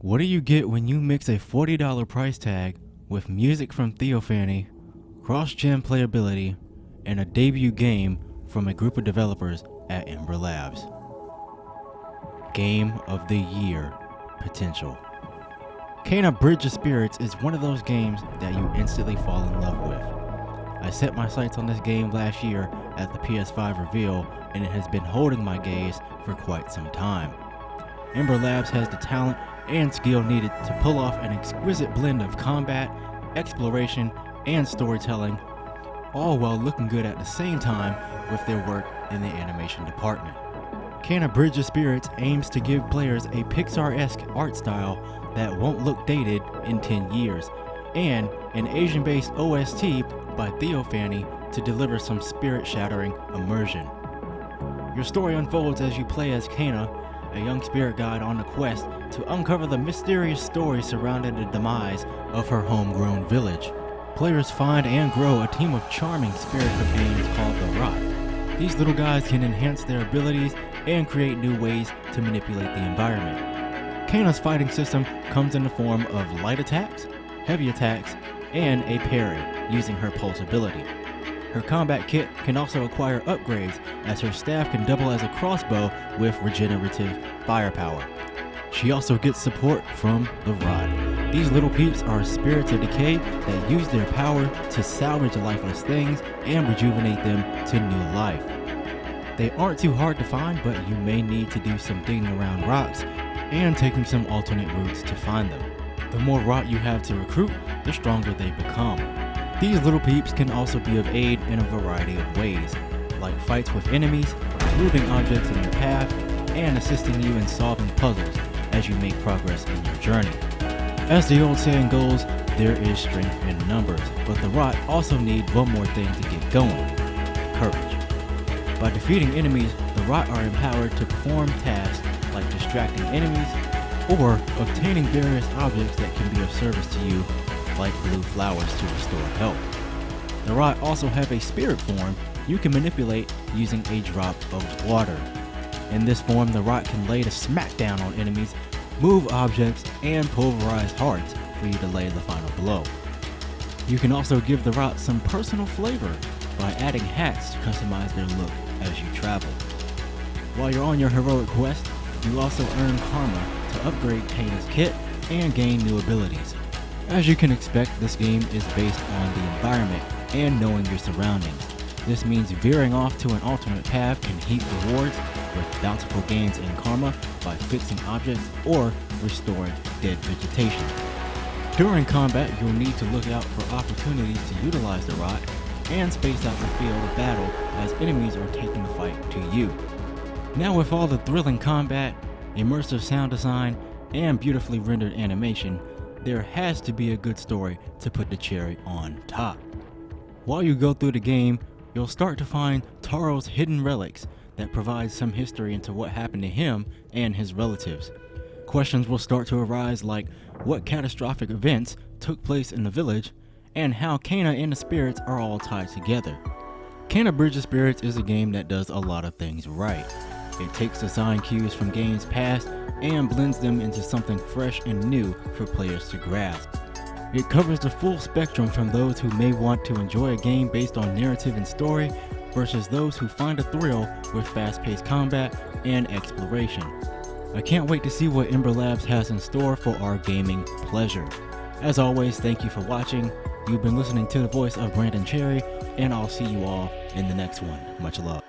What do you get when you mix a $40 price tag with music from Theophany, cross-gen playability, and a debut game from a group of developers at Ember Labs? Game of the Year potential. Kena Bridge of Spirits is one of those games that you instantly fall in love with. I set my sights on this game last year at the PS5 reveal, and it has been holding my gaze for quite some time. Ember Labs has the talent and skill needed to pull off an exquisite blend of combat, exploration, and storytelling, all while looking good at the same time with their work in the animation department. Kena Bridge of Spirits aims to give players a Pixar-esque art style that won't look dated in 10 years, and an Asian-based OST by Theophany to deliver some spirit-shattering immersion. Your story unfolds as you play as Kena, a young spirit guide on a quest to uncover the mysterious story surrounding the demise of her homegrown village. Players find and grow a team of charming spirit companions called the Rot. These little guys can enhance their abilities and create new ways to manipulate the environment. Kena's fighting system comes in the form of light attacks, heavy attacks, and a parry using her pulse ability. Her combat kit can also acquire upgrades, as her staff can double as a crossbow with regenerative firepower. She also gets support from the Rod. These little peeps are spirits of decay that use their power to salvage lifeless things and rejuvenate them to new life. They aren't too hard to find, but you may need to do some digging around rocks and taking some alternate routes to find them. The more Rot you have to recruit, the stronger they become. These little peeps can also be of aid in a variety of ways, like fights with enemies, moving objects in your path, and assisting you in solving puzzles as you make progress in your journey. As the old saying goes, there is strength in numbers, but the Rot also need one more thing to get going: courage. By defeating enemies, the Rot are empowered to perform tasks like distracting enemies or obtaining various objects that can be of service to you, like blue flowers to restore health. The Rot also have a spirit form you can manipulate using a drop of water. In this form, the Rot can lay the smackdown on enemies, move objects, and pulverize hearts for you to lay the final blow. You can also give the Rot some personal flavor by adding hats to customize their look as you travel. While you're on your heroic quest, you also earn karma to upgrade Kena's kit and gain new abilities. As you can expect, this game is based on the environment and knowing your surroundings. This means veering off to an alternate path can heap rewards with bountiful gains in karma by fixing objects or restoring dead vegetation. During combat, you'll need to look out for opportunities to utilize the Rot and space out the field of battle as enemies are taking the fight to you. Now, with all the thrilling combat, immersive sound design, and beautifully rendered animation, there has to be a good story to put the cherry on top. While you go through the game, you'll start to find Taro's hidden relics that provide some history into what happened to him and his relatives. Questions will start to arise, like what catastrophic events took place in the village and how Kena and the spirits are all tied together. Kena Bridge of Spirits is a game that does a lot of things right. It takes design cues from games past and blends them into something fresh and new for players to grasp. It covers the full spectrum, from those who may want to enjoy a game based on narrative and story versus those who find a thrill with fast-paced combat and exploration. I can't wait to see what Ember Labs has in store for our gaming pleasure. As always, thank you for watching. You've been listening to the voice of Brandon Cherry, and I'll see you all in the next one. Much love.